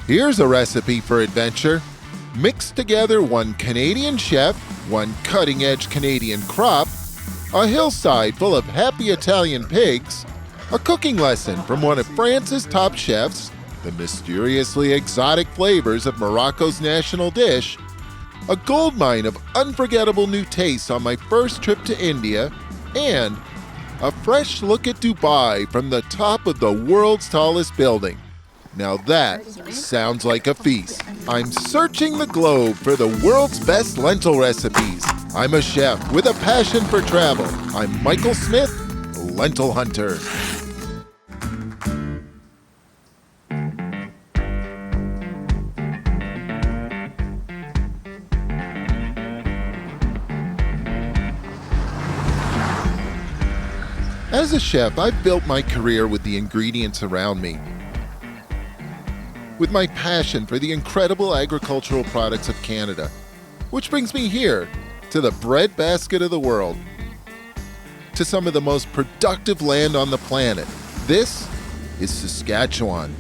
Here's a recipe for adventure. Mix together one Canadian chef, one cutting-edge Canadian crop, a hillside full of happy Italian pigs, a cooking lesson from one of France's top chefs, the mysteriously exotic flavors of Morocco's national dish, a goldmine of unforgettable new tastes on my first trip to India, and a fresh look at Dubai from the top of the world's tallest building. Now that sounds like a feast. I'm searching the globe for the world's best lentil recipes. I'm a chef with a passion for travel. I'm Michael Smith, Lentil Hunter. As a chef, I've built my career with the ingredients around me. With my passion for the incredible agricultural products of Canada, which brings me here, to the breadbasket of the world, to some of the most productive land on the planet. This is Saskatchewan.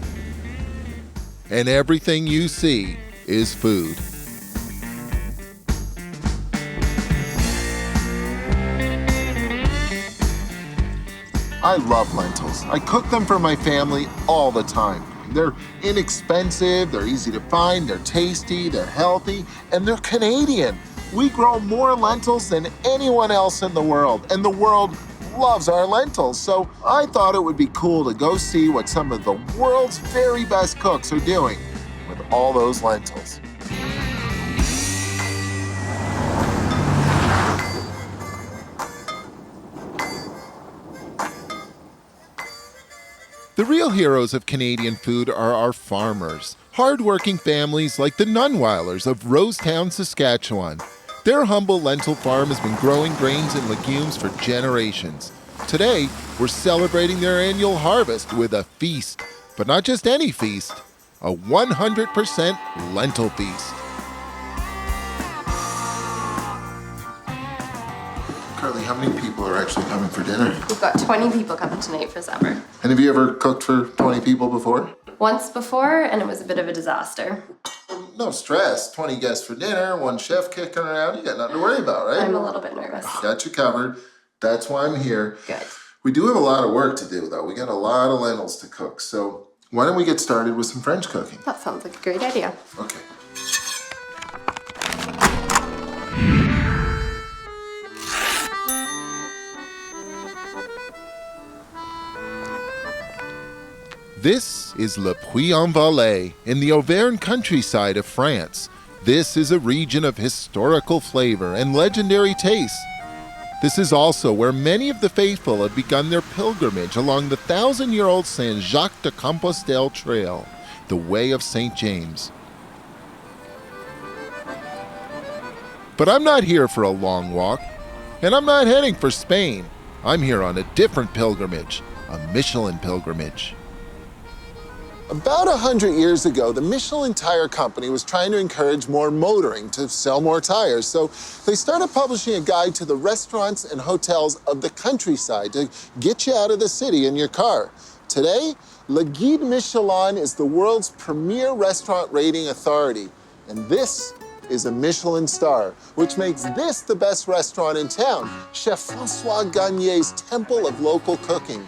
And everything you see is food. I love lentils. I cook them for my family all the time. They're inexpensive, they're easy to find, they're tasty, they're healthy, and they're Canadian. We grow more lentils than anyone else in the world, and the world loves our lentils. So I thought it would be cool to go see what some of the world's very best cooks are doing with all those lentils. The real heroes of Canadian food are our farmers, hard-working families like the Nunweilers of Rosetown, Saskatchewan. Their humble lentil farm has been growing grains and legumes for generations. Today, we're celebrating their annual harvest with a feast, but not just any feast, a 100% lentil feast. Carly, how many people are actually coming for dinner? We've got 20 people coming tonight for supper. And have you ever cooked for 20 people before? Once before, and it was a bit of a disaster. No stress. 20 guests for dinner, one chef kicking around. You got nothing to worry about, right? I'm a little bit nervous. Got you covered. That's why I'm here. Good. We do have a lot of work to do, though. We got a lot of lentils to cook. So why don't we get started with some French cooking? That sounds like a great idea. Okay. This is Le Puy-en-Velay in the Auvergne countryside of France. This is a region of historical flavor and legendary taste. This is also where many of the faithful have begun their pilgrimage along the 1,000-year-old Saint-Jacques-de-Compostelle Trail, the Way of St. James. But I'm not here for a long walk, and I'm not heading for Spain. I'm here on a different pilgrimage, a Michelin pilgrimage. About 100 years ago, the Michelin Tire Company was trying to encourage more motoring to sell more tires. So they started publishing a guide to the restaurants and hotels of the countryside to get you out of the city in your car. Today, Le Guide Michelin is the world's premier restaurant rating authority. And this is a Michelin star, which makes this the best restaurant in town, Chef François Gagne's temple of local cooking.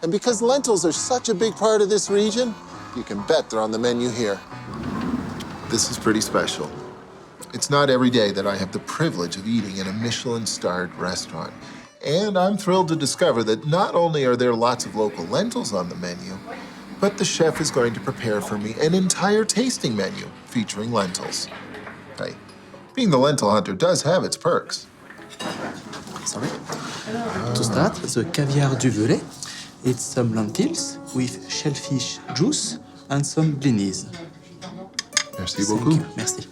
And because lentils are such a big part of this region, you can bet they're on the menu here. This is pretty special. It's not every day that I have the privilege of eating in a Michelin-starred restaurant. And I'm thrilled to discover that not only are there lots of local lentils on the menu, but the chef is going to prepare for me an entire tasting menu featuring lentils. Hey, being the lentil hunter does have its perks. Sorry. To start, the caviar du Velay. It's some lentils with shellfish juice and some blinis. Merci beaucoup. Merci.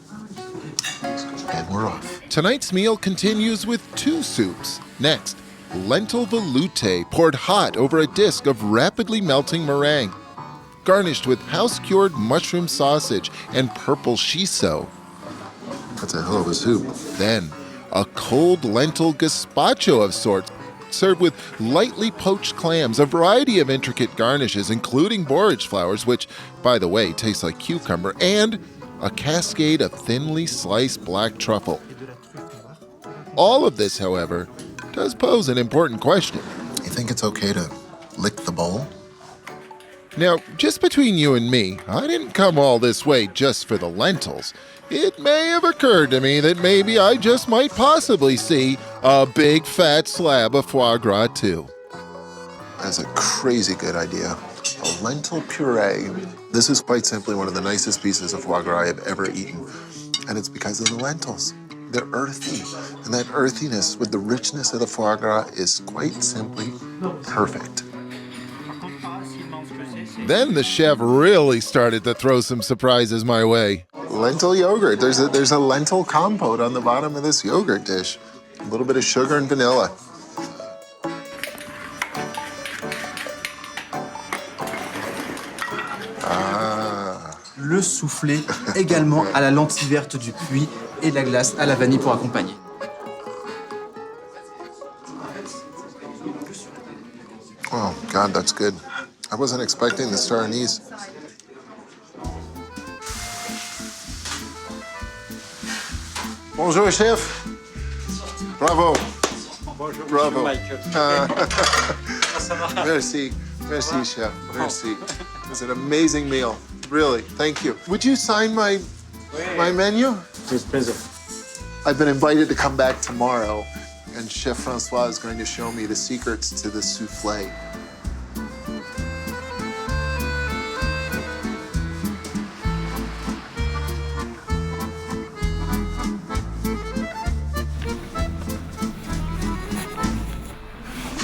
And we're off. Tonight's meal continues with two soups. Next, lentil velouté poured hot over a disc of rapidly melting meringue, garnished with house-cured mushroom sausage and purple shiso. That's a hell of a soup. Then, a cold lentil gazpacho of sorts, served with lightly poached clams, a variety of intricate garnishes, including borage flowers, which, by the way, taste like cucumber, and a cascade of thinly sliced black truffle. All of this, however, does pose an important question. You think it's okay to lick the bowl? Now, just between you and me, I didn't come all this way just for the lentils. It may have occurred to me that maybe I just might possibly see a big fat slab of foie gras too. That's a crazy good idea. A lentil puree. This is quite simply one of the nicest pieces of foie gras I've ever eaten. And it's because of the lentils. They're earthy. And that earthiness with the richness of the foie gras is quite simply perfect. Then the chef really started to throw some surprises my way. Lentil yogurt. There's a lentil compote on the bottom of this yogurt dish. A little bit of sugar and vanilla. Le soufflé également à la lentille verte du Puy et de la glace à la vanille pour accompagner. Oh, God, that's good. I wasn't expecting the star anise. Bonjour, chef. Bravo. Bonjour, Bravo. Michael. Merci. Merci, chef. Merci. It was an amazing meal. Really, thank you. Would you sign my menu? With pleasure. I've been invited to come back tomorrow, and Chef Francois is going to show me the secrets to the soufflé.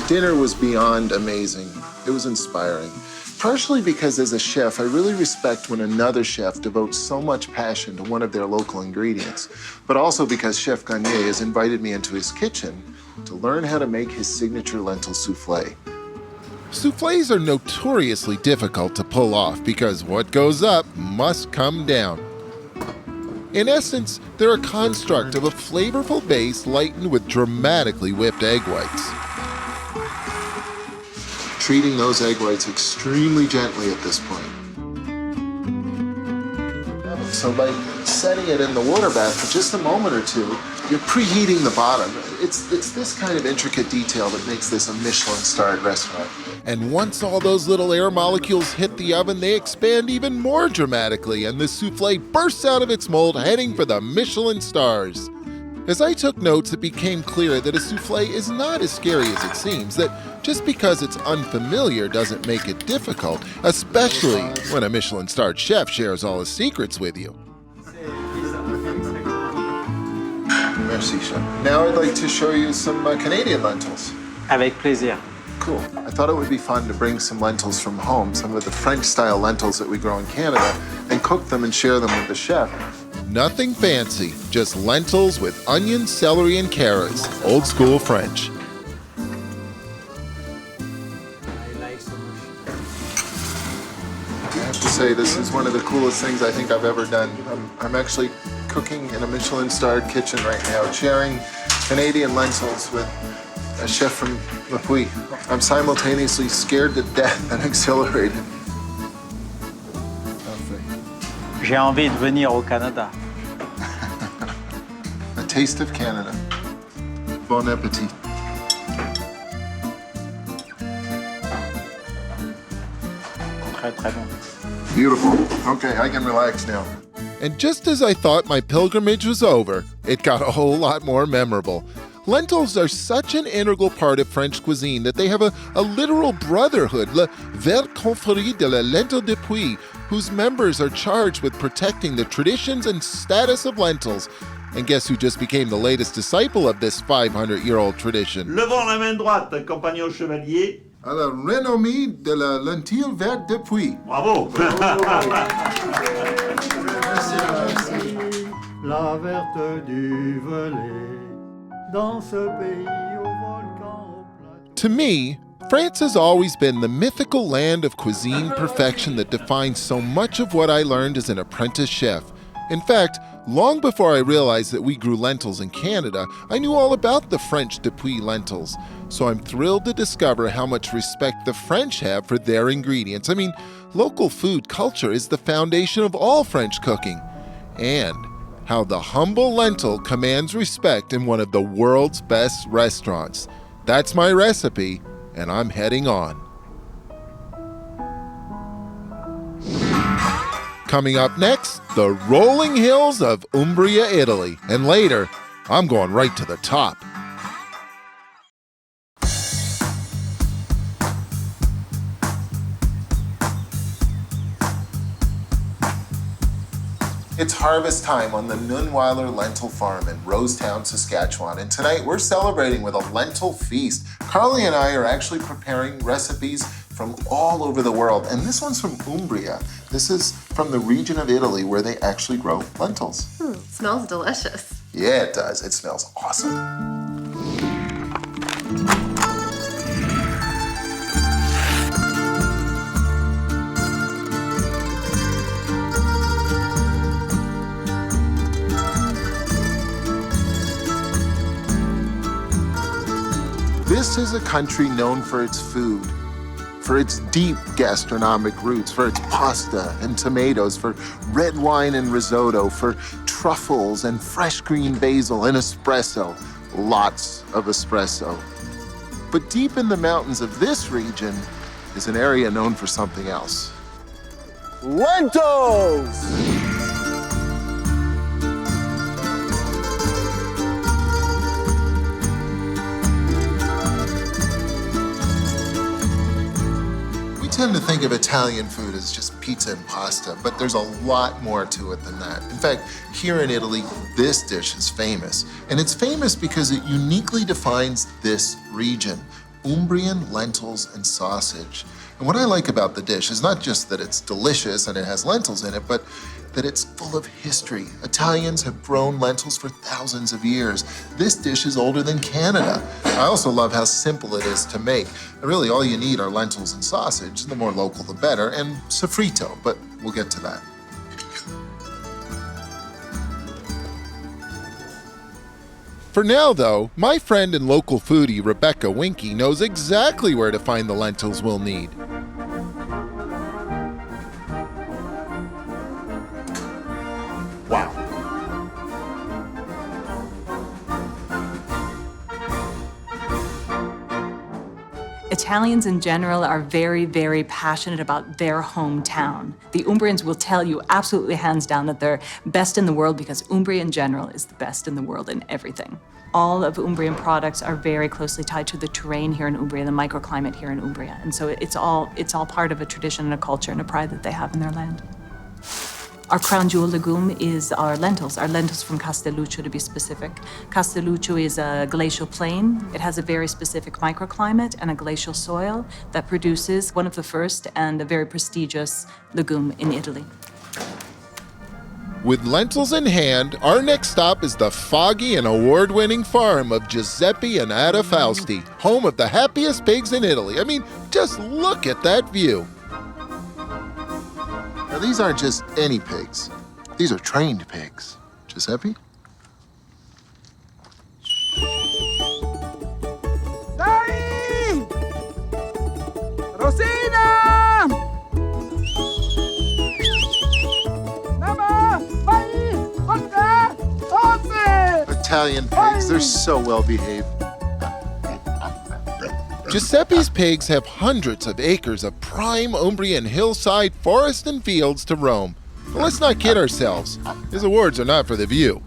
Dinner was beyond amazing. It was inspiring. Partially because as a chef, I really respect when another chef devotes so much passion to one of their local ingredients, but also because Chef Garnier has invited me into his kitchen to learn how to make his signature lentil soufflé. Soufflés are notoriously difficult to pull off because what goes up must come down. In essence, they're a construct of a flavorful base lightened with dramatically whipped egg whites. Treating those egg whites extremely gently at this point. So by setting it in the water bath for just a moment or two, you're preheating the bottom. It's this kind of intricate detail that makes this a Michelin-starred restaurant. And once all those little air molecules hit the oven, they expand even more dramatically, and the soufflé bursts out of its mold, heading for the Michelin stars. As I took notes, it became clear that a soufflé is not as scary as it seems, that just because it's unfamiliar doesn't make it difficult, especially when a Michelin-starred chef shares all his secrets with you. Merci, chef. Now I'd like to show you some Canadian lentils. Avec plaisir. Cool. I thought it would be fun to bring some lentils from home, some of the French-style lentils that we grow in Canada, and cook them and share them with the chef. Nothing fancy, just lentils with onions, celery, and carrots. Old school French. I have to say, this is one of the coolest things I think I've ever done. I'm actually cooking in a Michelin-starred kitchen right now, sharing Canadian lentils with a chef from Le Puy. I'm simultaneously scared to death and exhilarated. J'ai envie de venir au Canada. A taste of Canada. Bon appetit. Très, très bon. Beautiful. Okay, I can relax now. And just as I thought my pilgrimage was over, it got a whole lot more memorable. Lentils are such an integral part of French cuisine that they have a literal brotherhood, La Verte Confrérie de la Lentil de Puy, whose members are charged with protecting the traditions and status of lentils. And guess who just became the latest disciple of this 500-year-old tradition? Levons la main droite, compagnon chevalier. À la renommée de la lentille verte de Puy. Bravo. La verte du Velay, dans ce pays au volcan au plateau. To me, France has always been the mythical land of cuisine perfection that defines so much of what I learned as an apprentice chef. In fact, long before I realized that we grew lentils in Canada, I knew all about the French de Puy lentils. so I'm thrilled to discover how much respect the French have for their ingredients. I mean, local food culture is the foundation of all French cooking, and how the humble lentil commands respect in one of the world's best restaurants. That's my recipe, and I'm heading on. Coming up next, the rolling hills of Umbria, Italy. And later, I'm going right to the top. It's harvest time on the Nunweiler Lentil Farm in Rosetown, Saskatchewan, and tonight we're celebrating with a lentil feast. Carly and I are actually preparing recipes from all over the world, and this one's from Umbria. This is from the region of Italy where they actually grow lentils. Smells delicious. Yeah, it does. It smells awesome. This is a country known for its food, for its deep gastronomic roots, for its pasta and tomatoes, for red wine and risotto, for truffles and fresh green basil and espresso. Lots of espresso. But deep in the mountains of this region is an area known for something else. Lentils! We tend to think of Italian food as just pizza and pasta, but there's a lot more to it than that. In fact, here in Italy, this dish is famous. And it's famous because it uniquely defines this region: Umbrian lentils and sausage. And what I like about the dish is not just that it's delicious and it has lentils in it, but that it's full of history. Italians have grown lentils for thousands of years. This dish is older than Canada. I also love how simple it is to make. Really, all you need are lentils and sausage. The more local, the better, and sofrito, but we'll get to that. For now, though, my friend and local foodie Rebecca Winky knows exactly where to find the lentils we'll need. Wow. Italians in general are very, very passionate about their hometown. The Umbrians will tell you absolutely hands down that they're best in the world because Umbria in general is the best in the world in everything. All of Umbrian products are very closely tied to the terrain here in Umbria, the microclimate here in Umbria. And so it's all part of a tradition and a culture and a pride that they have in their land. Our crown jewel legume is our lentils from Castelluccio to be specific. Castelluccio is a glacial plain. It has a very specific microclimate and a glacial soil that produces one of the first and a very prestigious legume in Italy. With lentils in hand, our next stop is the foggy and award-winning farm of Giuseppe and Ada Fausti, home of the happiest pigs in Italy. I mean, just look at that view. Now, these aren't just any pigs. These are trained pigs. Giuseppe? Dai! Rosina! Mama! Vai! Forza! Forza! Italian pigs, they're so well behaved. Giuseppe's pigs have hundreds of acres of prime Umbrian hillside, forest, and fields to roam. But let's not kid ourselves. His awards are not for the view.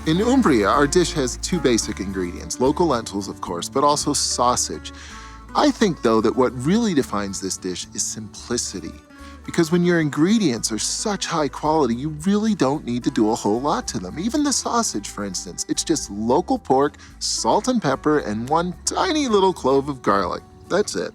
In Umbria, our dish has two basic ingredients, local lentils, of course, but also sausage. I think, though, that what really defines this dish is simplicity. Because when your ingredients are such high quality, you really don't need to do a whole lot to them. Even the sausage, for instance, it's just local pork, salt and pepper, and one tiny little clove of garlic. That's it.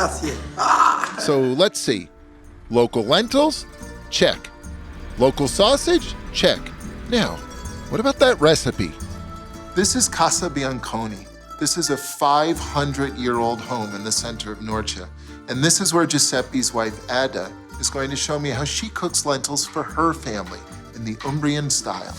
Grazie. So let's see. Local lentils? Check. Local sausage? Check. Now, what about that recipe? This is Casa Bianconi. This is a 500-year-old home in the center of Norcia. And this is where Giuseppe's wife, Ada, is going to show me how she cooks lentils for her family in the Umbrian style.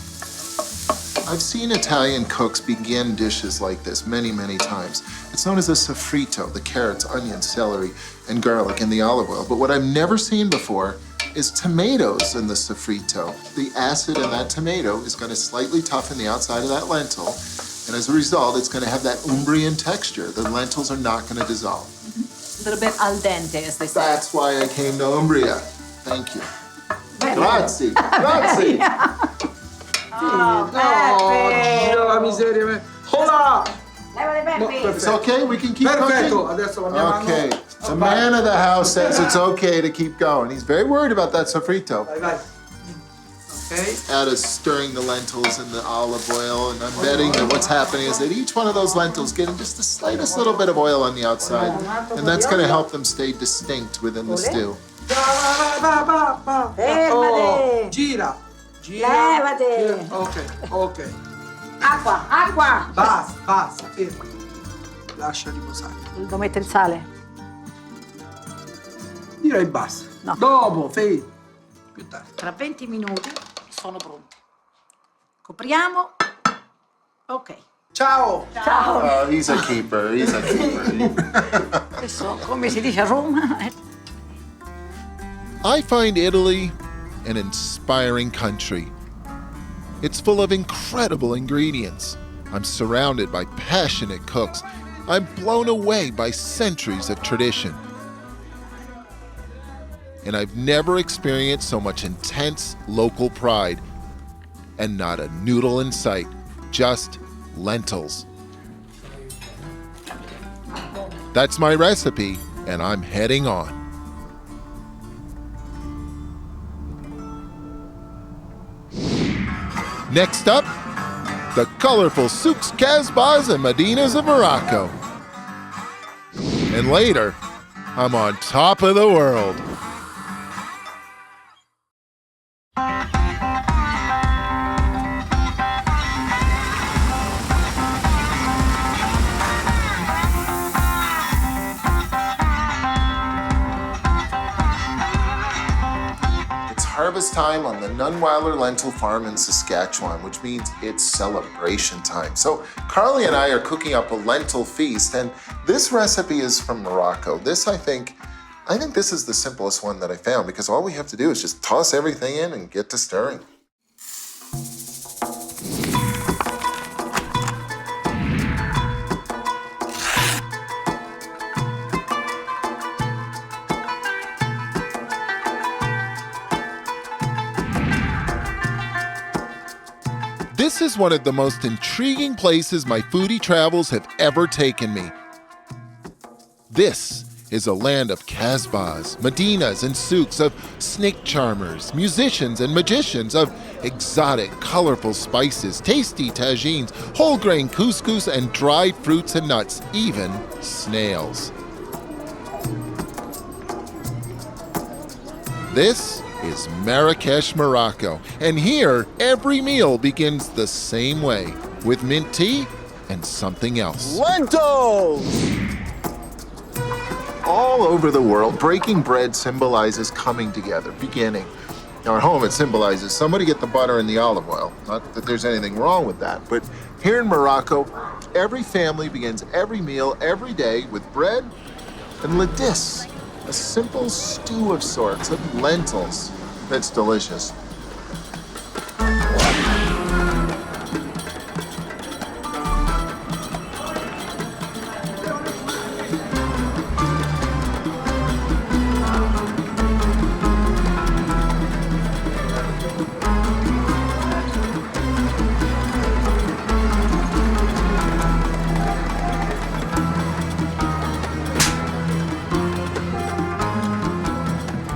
I've seen Italian cooks begin dishes like this many, many times. It's known as a sofrito, the carrots, onions, celery, and garlic in the olive oil. But what I've never seen before is tomatoes in the sofrito. The acid in that tomato is going to slightly toughen the outside of that lentil, and as a result, it's going to have that Umbrian texture. The lentils are not going to dissolve. A little bit al dente, as they say. That's why I came to Umbria. Thank you. Grazie. Grazie. No, Dio, la miseria. Hola! It's okay, we can keep Perfetto, cooking? adesso la mia mano. Okay, the man of the house says it's okay to keep going. He's very worried about that sofrito. Vai, vai. Okay. Ada's stirring the lentils in the olive oil, and I'm betting that what's happening is that each one of those lentils getting just the slightest little bit of oil on the outside, and that's going to help them stay distinct within the stew. Va. Fermate. Oh, gira. Gira. Levate. Ok. Acqua. Basta, fermo. Lascia riposare. Devo mettere il sale. Direi basta. No. Dopo, più tardi. Tra 20 minuti sono pronte. Copriamo. Ok. Ciao. Ciao. Oh, he's a keeper, he's a keeper. Adesso, come si dice a Roma, I find Italy an inspiring country. It's full of incredible ingredients. I'm surrounded by passionate cooks. I'm blown away by centuries of tradition. And I've never experienced so much intense local pride. And not a noodle in sight, just lentils. That's my recipe, and I'm heading on. Next up, the colorful souks, kasbahs, and medinas of Morocco. And later, I'm on top of the world. Harvest time on the Nunweiler Lentil Farm in Saskatchewan, which means it's celebration time. So Carly and I are cooking up a lentil feast, and this recipe is from Morocco. I think this is the simplest one that I found, because all we have to do is just toss everything in and get to stirring. This is one of the most intriguing places my foodie travels have ever taken me. This is a land of kasbahs, medinas, and souks, of snake charmers, musicians, and magicians, of exotic, colorful spices, tasty tagines, whole grain couscous, and dried fruits and nuts, even snails. This is Marrakesh, Morocco, and here every meal begins the same way, with mint tea and something else. Lentils! All over the world, breaking bread symbolizes coming together, beginning. Now at home it symbolizes somebody get the butter and the olive oil. Not that there's anything wrong with that, but here in Morocco, every family begins every meal every day with bread and ladis, a simple stew of sorts of lentils. That's delicious.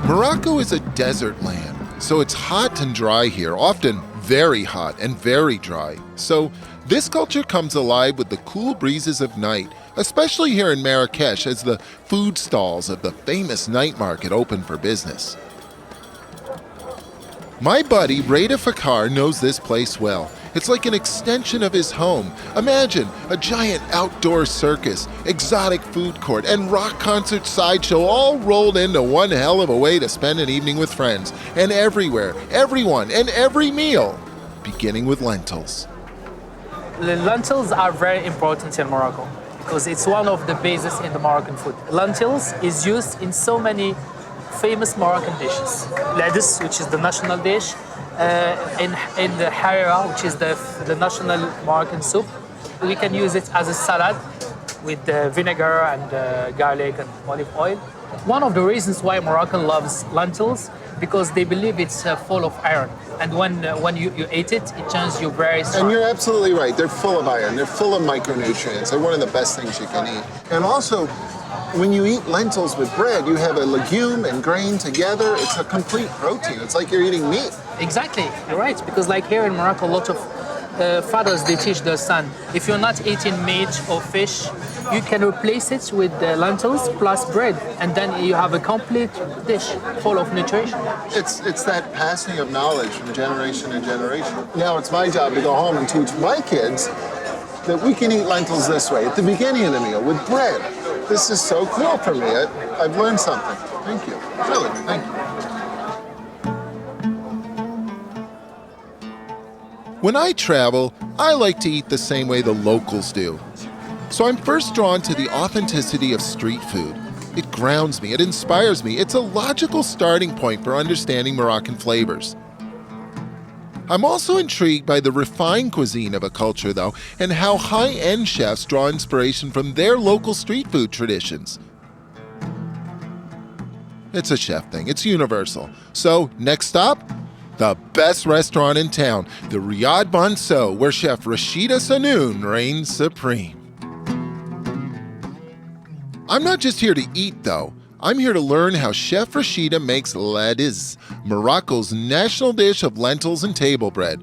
Morocco is a desert land, so it's hot and dry here, often very hot and very dry. So This culture comes alive with the cool breezes of night, especially here in Marrakesh as the food stalls of the famous night market open for business. My buddy Reda Fakar knows this place well. It's like an extension of his home. Imagine a giant outdoor circus, exotic food court, and rock concert sideshow all rolled into one hell of a way to spend an evening with friends. And everywhere, everyone, and every meal, beginning with lentils. The lentils are very important in Morocco because it's one of the bases in the Moroccan food. Lentils is used in so many famous Moroccan dishes. Ladis, which is the national dish, in the harira, which is the national Moroccan soup. We can use it as a salad with vinegar and garlic and olive oil. One of the reasons why Moroccan loves lentils because they believe it's full of iron. And when you eat it, it turns you very strong. And you're absolutely right. They're full of iron. They're full of micronutrients. They're one of the best things you can eat. And also, when you eat lentils with bread, you have a legume and grain together. It's a complete protein. It's like you're eating meat. Exactly, you're right. Because like here in Morocco, a lot of fathers, they teach their son, if you're not eating meat or fish, you can replace it with lentils plus bread. And then you have a complete dish full of nutrition. It's that passing of knowledge from generation to generation. Now it's my job to go home and teach my kids that we can eat lentils this way, at the beginning of the meal, with bread. This is so cool for me. I've learned something. Thank you. Really, thank you. When I travel, I like to eat the same way the locals do. So I'm first drawn to the authenticity of street food. It grounds me, it inspires me, it's a logical starting point for understanding Moroccan flavors. I'm also intrigued by the refined cuisine of a culture, though, and how high-end chefs draw inspiration from their local street food traditions. It's a chef thing, it's universal. So, next stop? The best restaurant in town, the Riyad Bonso, where Chef Rashida Sanoun reigns supreme. I'm not just here to eat, though. I'm here to learn how Chef Rashida makes ladis, Morocco's national dish of lentils and table bread.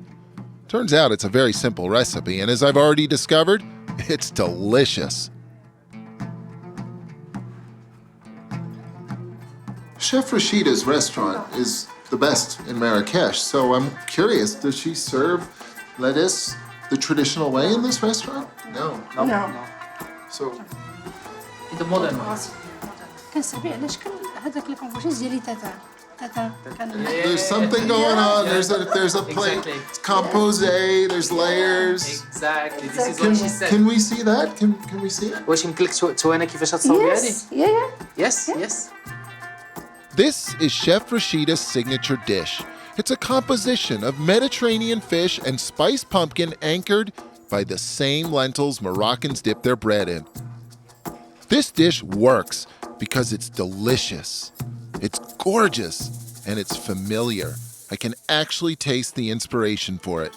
Turns out it's a very simple recipe, and as I've already discovered, it's delicious. Chef Rashida's restaurant is the best in Marrakesh, so I'm curious, does she serve ladis the traditional way in this restaurant? No. So, In the modern way. كنسبي علاش كان هذاك الكونفوشيز ديالي تاتا كان there's something going on. There's a plate. Exactly. It's compose. There's layers. Exactly, this is what she said. Can we see that? Can we see it? واش يمكن لك توينا كيفاش تصاوبي هذه؟ Yes. Yes. This is Chef Rashida's signature dish. It's a composition of Mediterranean fish and spiced pumpkin anchored by the same lentils Moroccans dip their bread in. This dish works because it's delicious, it's gorgeous, and it's familiar. I can actually taste the inspiration for it.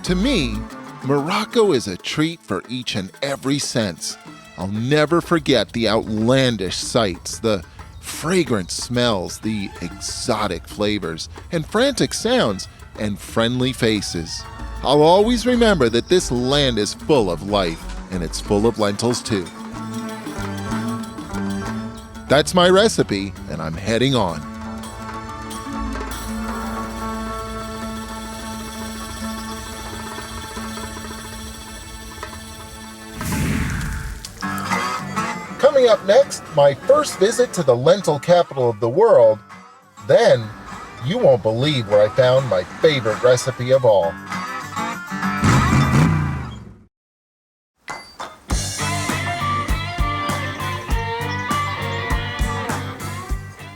To me, Morocco is a treat for each and every sense. I'll never forget the outlandish sights, the fragrant smells, the exotic flavors, and frantic sounds, and friendly faces. I'll always remember that this land is full of life, and it's full of lentils too. That's my recipe, and I'm heading on. Coming up next, my first visit to the lentil capital of the world. Then, you won't believe where I found my favorite recipe of all.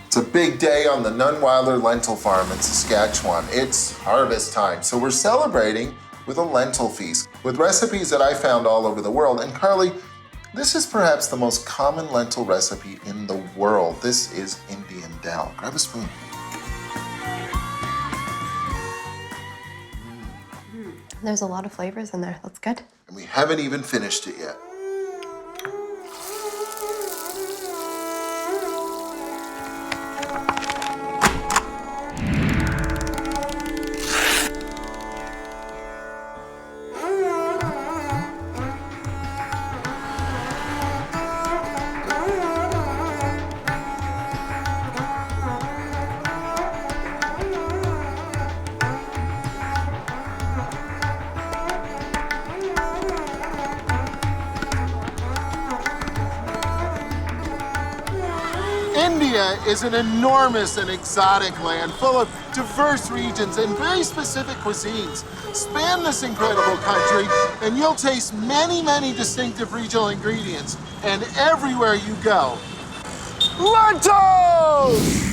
It's a big day on the Nunweiler lentil farm in Saskatchewan. It's harvest time, so we're celebrating with a lentil feast with recipes that I found all over the world. And Carly, this is perhaps the most common lentil recipe in the world. This is Indian dal. Grab a spoon. There's a lot of flavors in there. That's good. And we haven't even finished it yet. India is an enormous and exotic land full of diverse regions and very specific cuisines. Span this incredible country and you'll taste many, many distinctive regional ingredients. And everywhere you go, lentils!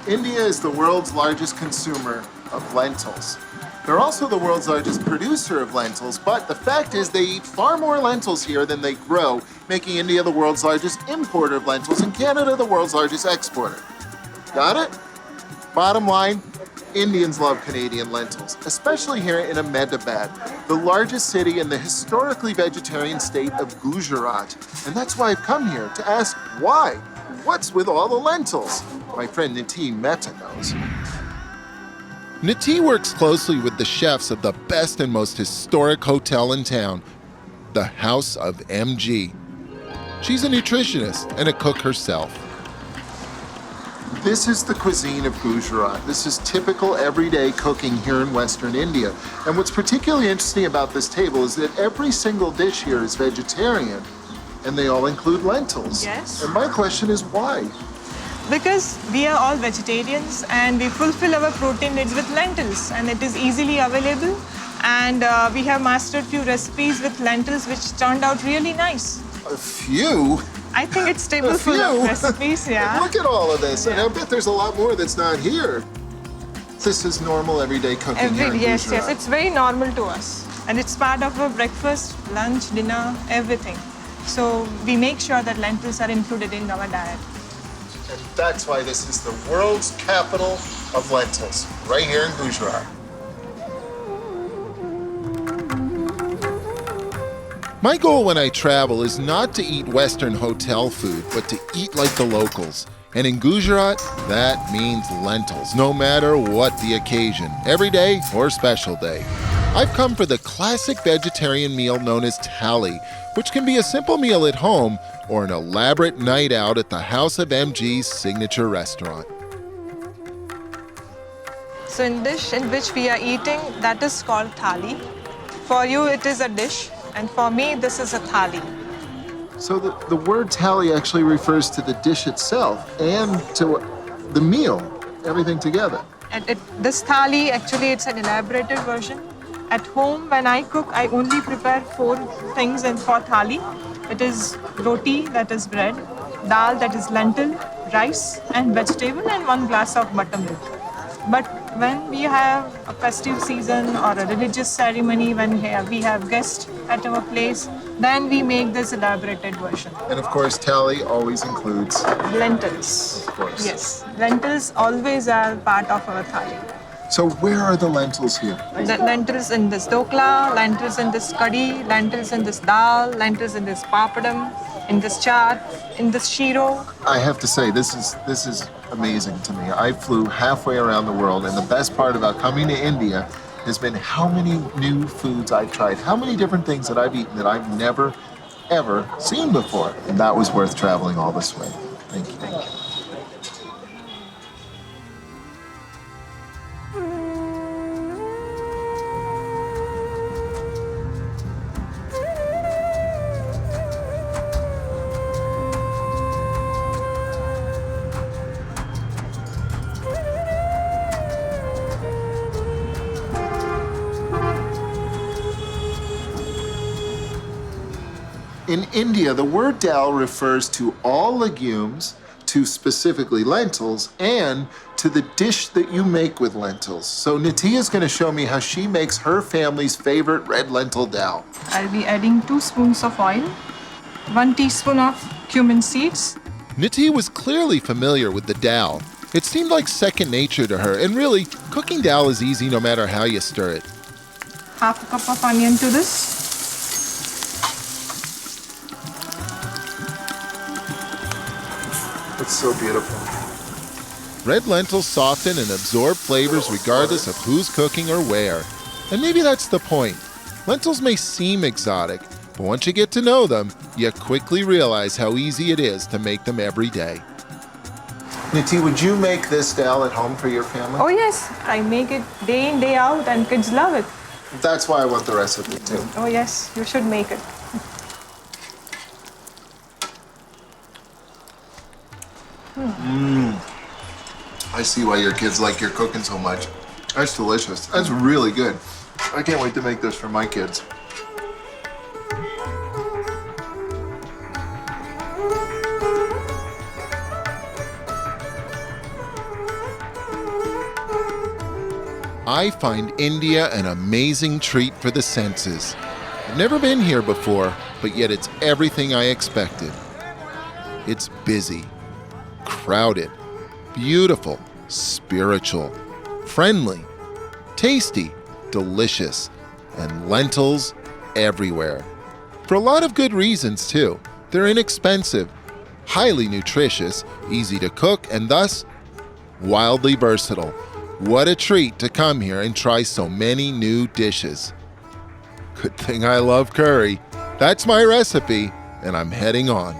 India is the world's largest consumer of lentils. They're also the world's largest producer of lentils, but the fact is they eat far more lentils here than they grow, making India the world's largest importer of lentils and Canada the world's largest exporter. Got it? Bottom line, Indians love Canadian lentils, especially here in Ahmedabad, the largest city in the historically vegetarian state of Gujarat. And that's why I've come here, to ask why. What's with all the lentils? My friend Niti Mehta knows. Niti works closely with the chefs of the best and most historic hotel in town, the House of MG. She's a nutritionist and a cook herself. This is the cuisine of Gujarat. This is typical everyday cooking here in Western India. And what's particularly interesting about this table is that every single dish here is vegetarian, and they all include lentils. Yes. And my question is why? Because we are all vegetarians and we fulfill our protein needs with lentils, and it is easily available. And we have mastered few recipes with lentils which turned out really nice. A few? I think it's table full of recipes, yeah. Look at all of this, and I bet there's a lot more that's not here. This is normal everyday cooking here in Yes, Gujarat. yes, it's very normal to us. And it's part of our breakfast, lunch, dinner, everything. So we make sure that lentils are included in our diet. And that's why this is the world's capital of lentils, right here in Gujarat. My goal when I travel is not to eat Western hotel food, but to eat like the locals. And in Gujarat, that means lentils, no matter what the occasion, every day or special day. I've come for the classic vegetarian meal known as thali, which can be a simple meal at home or an elaborate night out at the House of MG's signature restaurant. So in dish in which we are eating, that is called thali. For you, it is a dish. And for me, this is a thali. So the word thali actually refers to the dish itself and to the meal, everything together. And this thali, actually, it's an elaborated version. At home, when I cook, I only prepare 4 things for thali. It is roti, that is bread, dal, that is lentil, rice, and vegetable, and 1 glass of buttermilk. But when we have a festive season or a religious ceremony, when we have guests at our place, then we make this elaborated version. And of course, thali always includes lentils. Of course. Yes, lentils always are part of our thali. So where are the lentils here? The lentils in this dokla, lentils in this curry, lentils in this dal, lentils in this papadam, in this chaat, in this shiro. I have to say, this is amazing to me. I flew halfway around the world, and the best part about coming to India has been how many new foods I've tried, how many different things that I've eaten that I've never, ever seen before. And that was worth traveling all this way. Thank you. Thank you. In India, the word dal refers to all legumes, to specifically lentils, and to the dish that you make with lentils. So Niti is going to show me how she makes her family's favorite red lentil dal. I'll be adding 2 spoons of oil, 1 teaspoon of cumin seeds. Niti was clearly familiar with the dal. It seemed like second nature to her, and really, cooking dal is easy no matter how you stir it. Half a cup of onion to this. It's so beautiful. Red lentils soften and absorb flavors regardless of who's cooking or where. And maybe that's the point. Lentils may seem exotic, But once you get to know them, you quickly realize how easy it is to make them every day. Niti, would you make this dal at home for your family? Oh yes, I make it day in, day out, and kids love it. That's why I want the recipe too. Oh yes, you should make it. I see why your kids like your cooking so much. That's delicious. That's really good. I can't wait to make this for my kids. I find India an amazing treat for the senses. I've never been here before, but yet it's everything I expected. It's busy, crowded, beautiful, spiritual, friendly, tasty, delicious, and lentils everywhere. For a lot of good reasons, too. They're inexpensive, highly nutritious, easy to cook, and thus wildly versatile. What a treat to come here and try so many new dishes. Good thing I love curry. That's my recipe, and I'm heading on.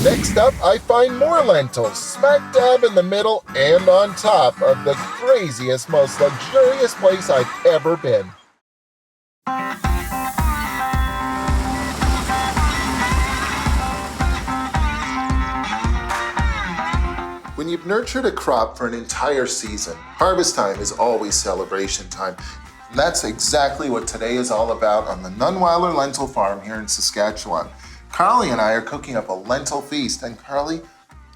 Next up, I find more lentils, smack dab in the middle and on top of the craziest, most luxurious place I've ever been. When you've nurtured a crop for an entire season, harvest time is always celebration time. And that's exactly what today is all about on the Nunweiler Lentil Farm here in Saskatchewan. Carly and I are cooking up a lentil feast, and Carly,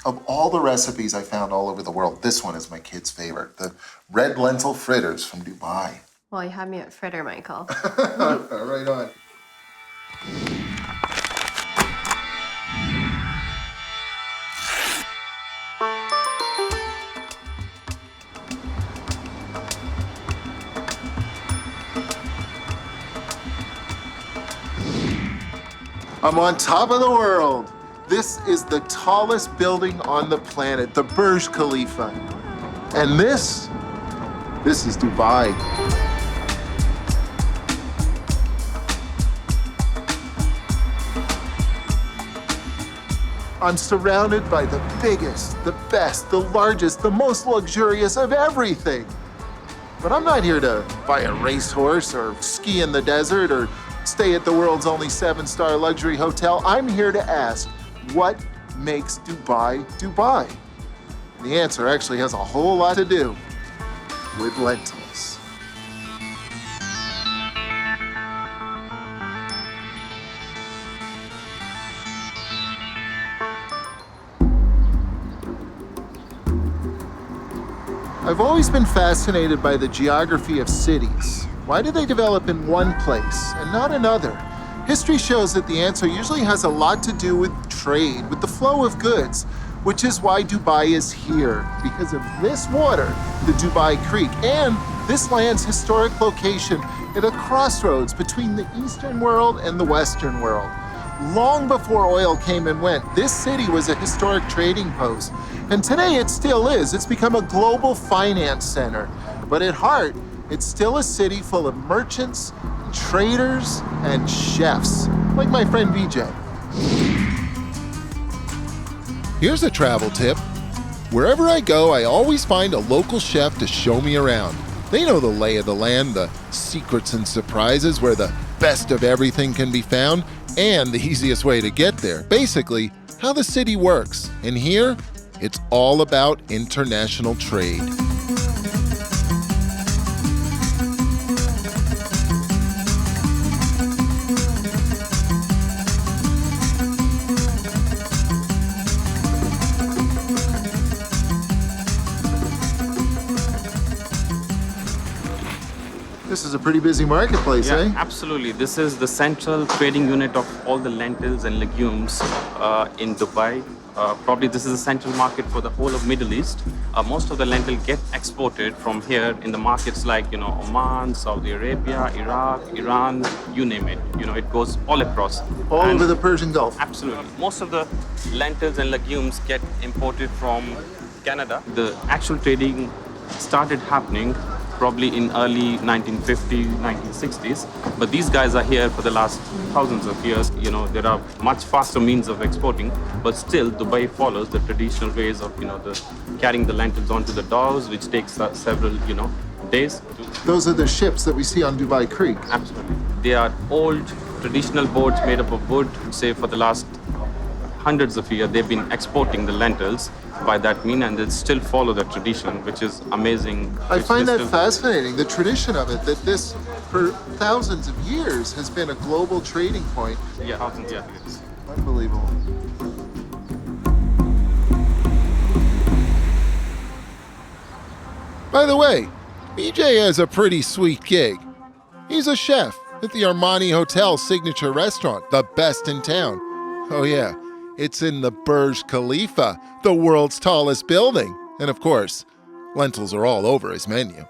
of all the recipes I found all over the world, this one is my kid's favorite, the red lentil fritters from Dubai. Well, you had me at fritter, Michael. Right on. I'm on top of the world. This is the tallest building on the planet, the Burj Khalifa. And this is Dubai. I'm surrounded by the biggest, the best, the largest, the most luxurious of everything. But I'm not here to buy a racehorse or ski in the desert or stay at the world's only 7-star luxury hotel. I'm here to ask, what makes Dubai, Dubai? And the answer actually has a whole lot to do with lentils. I've always been fascinated by the geography of cities. Why do they develop in one place and not another? History shows that the answer usually has a lot to do with trade, with the flow of goods, which is why Dubai is here, because of this water, the Dubai Creek, and this land's historic location at a crossroads between the Eastern world and the Western world. Long before oil came and went, this city was a historic trading post, and today it still is. It's become a global finance center, but at heart, it's still a city full of merchants, traders, and chefs, like my friend VJ. Here's a travel tip. Wherever I go, I always find a local chef to show me around. They know the lay of the land, the secrets and surprises, where the best of everything can be found, and the easiest way to get there. Basically, how the city works. And here, it's all about international trade. This is a pretty busy marketplace, eh? Absolutely. This is the central trading unit of all the lentils and legumes in Dubai. Probably this is a central market for the whole of Middle East. Most of the lentil get exported from here in the markets like, Oman, Saudi Arabia, Iraq, Iran, you name it. It goes all across. All over the Persian Gulf. Absolutely. Most of the lentils and legumes get imported from Canada. The actual trading started happening probably in early 1950s, 1960s. But these guys are here for the last thousands of years. You know, there are much faster means of exporting, but still Dubai follows the traditional ways of, carrying the lentils onto the dhows, which takes several, days. Those are the ships that we see on Dubai Creek. Absolutely. They are old traditional boats made up of wood. Say for the last hundreds of years, they've been exporting the lentils by that mean, and they still follow the tradition, which is amazing. I find that fascinating, the tradition of it, that this, for thousands of years, has been a global trading point. Yeah, thousands, yeah. Unbelievable. By the way, BJ has a pretty sweet gig. He's a chef at the Armani Hotel signature restaurant, the best in town. Oh yeah, it's in the Burj Khalifa, the world's tallest building. And of course, lentils are all over his menu.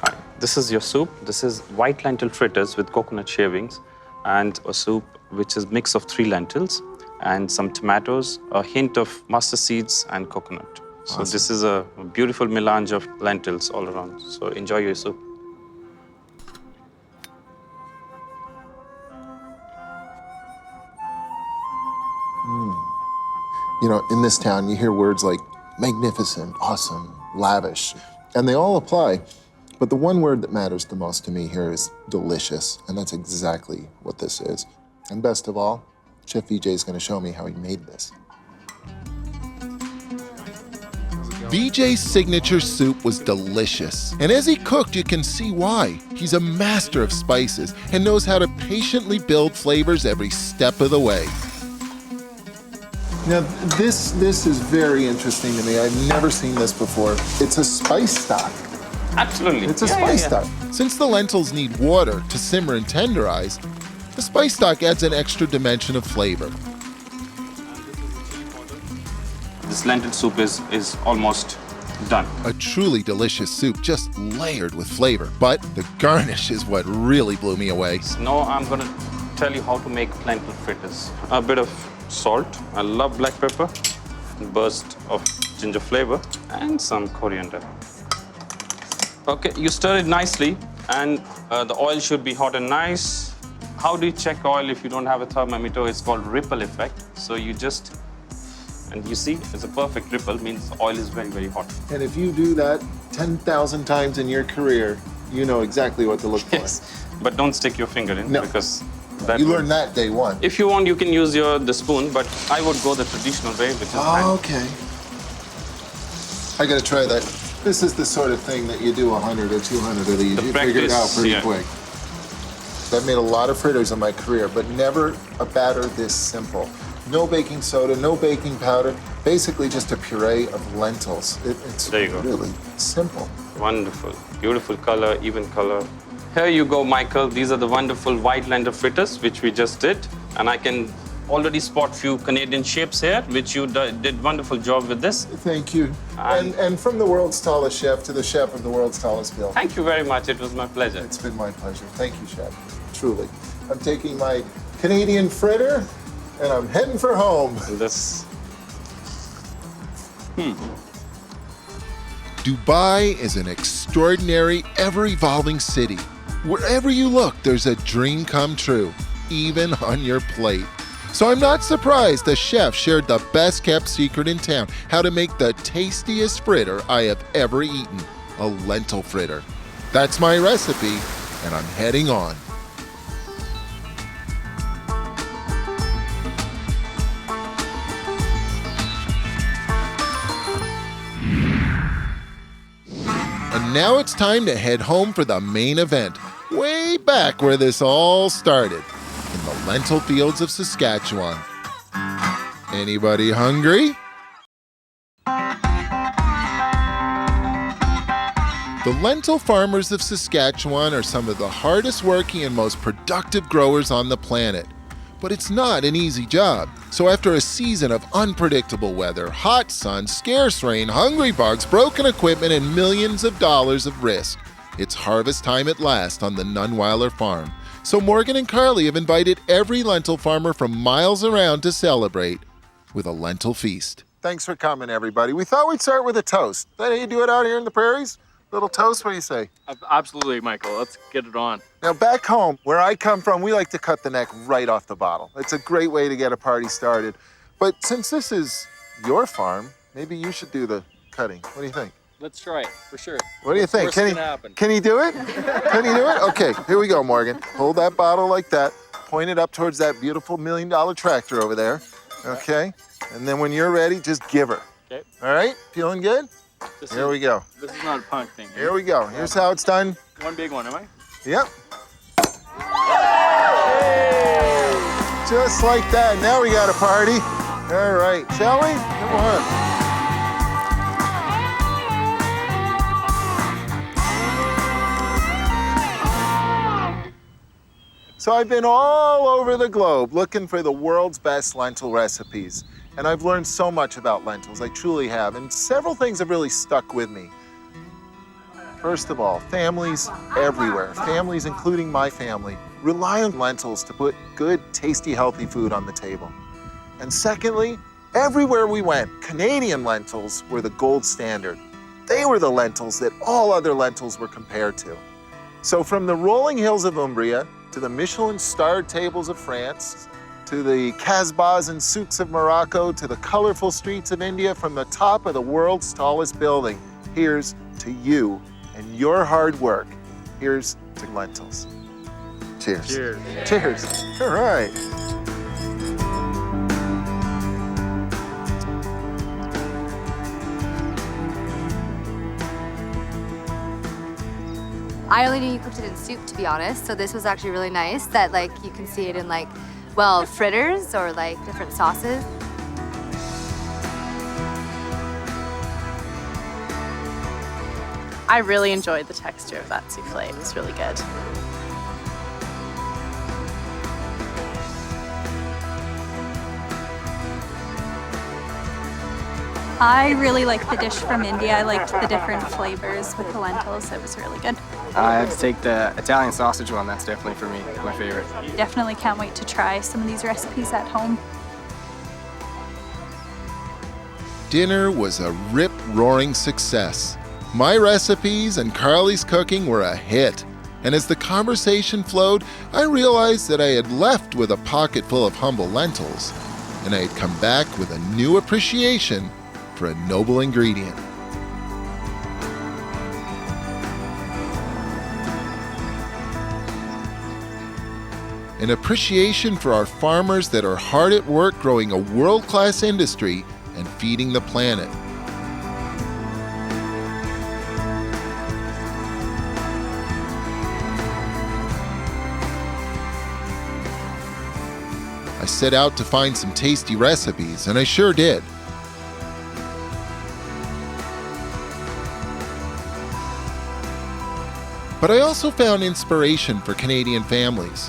Hi, this is your soup. This is white lentil fritters with coconut shavings, and a soup which is a mix of 3 lentils and some tomatoes, a hint of mustard seeds and coconut. So this is a beautiful melange of lentils all around. So enjoy your soup. You know, in this town, you hear words like magnificent, awesome, lavish, and they all apply. But the one word that matters the most to me here is delicious, and that's exactly what this is. And best of all, Chef VJ is going to show me how he made this. VJ's signature soup was delicious, and as he cooked, you can see why. He's a master of spices and knows how to patiently build flavors every step of the way. Now, this is very interesting to me. I've never seen this before. It's a spice stock. Absolutely. It's a spice stock. Since the lentils need water to simmer and tenderize, the spice stock adds an extra dimension of flavor. This lentil soup is almost done. A truly delicious soup, just layered with flavor. But the garnish is what really blew me away. Now I'm going to tell you how to make lentil fritters. A bit of salt. I love black pepper. A burst of ginger flavor and some coriander. Okay, you stir it nicely, and the oil should be hot and nice. How do you check oil if you don't have a thermometer? It's called ripple effect. So you just, and you see, it's a perfect ripple, means the oil is very, very hot. And if you do that 10,000 times in your career, you know exactly what to look for. Yes, but don't stick your finger in, because you learn that day one. If you want, you can use the spoon, but I would go the traditional way, which is okay. I gotta try that. This is the sort of thing that you do 100 or 200 of these. You figure it out pretty quick. I've made a lot of fritters in my career, but never a batter this simple. No baking soda, no baking powder, basically just a puree of lentils. It's really simple. Wonderful, beautiful color, even color. Here you go, Michael. These are the wonderful white lentil fritters, which we just did. And I can already spot few Canadian shapes here, which you did wonderful job with this. Thank you. And from the world's tallest chef to the chef of the world's tallest building. Thank you very much. It was my pleasure. It's been my pleasure. Thank you, chef. Truly. I'm taking my Canadian fritter, and I'm heading for home. Dubai is an extraordinary, ever-evolving city. Wherever you look, there's a dream come true, even on your plate. So I'm not surprised the chef shared the best-kept secret in town, how to make the tastiest fritter I have ever eaten, a lentil fritter. That's my recipe, and I'm heading on. And now it's time to head home for the main event, way back where this all started, in the lentil fields of Saskatchewan. Anybody hungry? The lentil farmers of Saskatchewan are some of the hardest working and most productive growers on the planet. But it's not an easy job. So after a season of unpredictable weather, hot sun, scarce rain, hungry bugs, broken equipment, and millions of dollars of risk, it's harvest time at last on the Nunweiler farm. So Morgan and Carly have invited every lentil farmer from miles around to celebrate with a lentil feast. Thanks for coming, everybody. We thought we'd start with a toast. Is that how you do it out here in the prairies? Little toast, what do you say? Absolutely, Michael. Let's get it on. Now back home, where I come from, we like to cut the neck right off the bottle. It's a great way to get a party started. But since this is your farm, maybe you should do the cutting. What do you think? Let's try it, for sure. What do you think? Can he do it? Can he do it? Okay, here we go, Morgan. Hold that bottle like that. Point it up towards that beautiful $1 million tractor over there. Okay? And then when you're ready, just give her. Okay. All right? Feeling good? Here we go. This is not a punk thing. Here we go. Here's how it's done. One big one, am I? Yep. Just like that. Now we got a party. All right. Shall we? Come on. So I've been all over the globe looking for the world's best lentil recipes. And I've learned so much about lentils, I truly have. And several things have really stuck with me. First of all, families everywhere, families including my family, rely on lentils to put good, tasty, healthy food on the table. And secondly, everywhere we went, Canadian lentils were the gold standard. They were the lentils that all other lentils were compared to. So from the rolling hills of Umbria, to the Michelin-starred tables of France, to the Casbahs and souks of Morocco, to the colorful streets of India, from the top of the world's tallest building, here's to you and your hard work. Here's to lentils. Cheers. Cheers. Cheers. All right. I only knew you cooked it in soup, to be honest. So this was actually really nice that like you can see it in like, well, fritters or like different sauces. I really enjoyed the texture of that souffle. It was really good. I really liked the dish from India. I liked the different flavors with the lentils. It was really good. I had to take the Italian sausage one. That's definitely for me, my favorite. Definitely can't wait to try some of these recipes at home. Dinner was a rip-roaring success. My recipes and Carly's cooking were a hit. And as the conversation flowed, I realized that I had left with a pocket full of humble lentils, and I had come back with a new appreciation for a noble ingredient. An appreciation for our farmers that are hard at work growing a world-class industry and feeding the planet. I set out to find some tasty recipes, and I sure did. But I also found inspiration for Canadian families.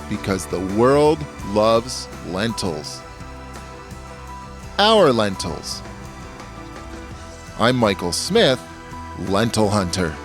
Because the world loves lentils. Our lentils. I'm Michael Smith, Lentil Hunter.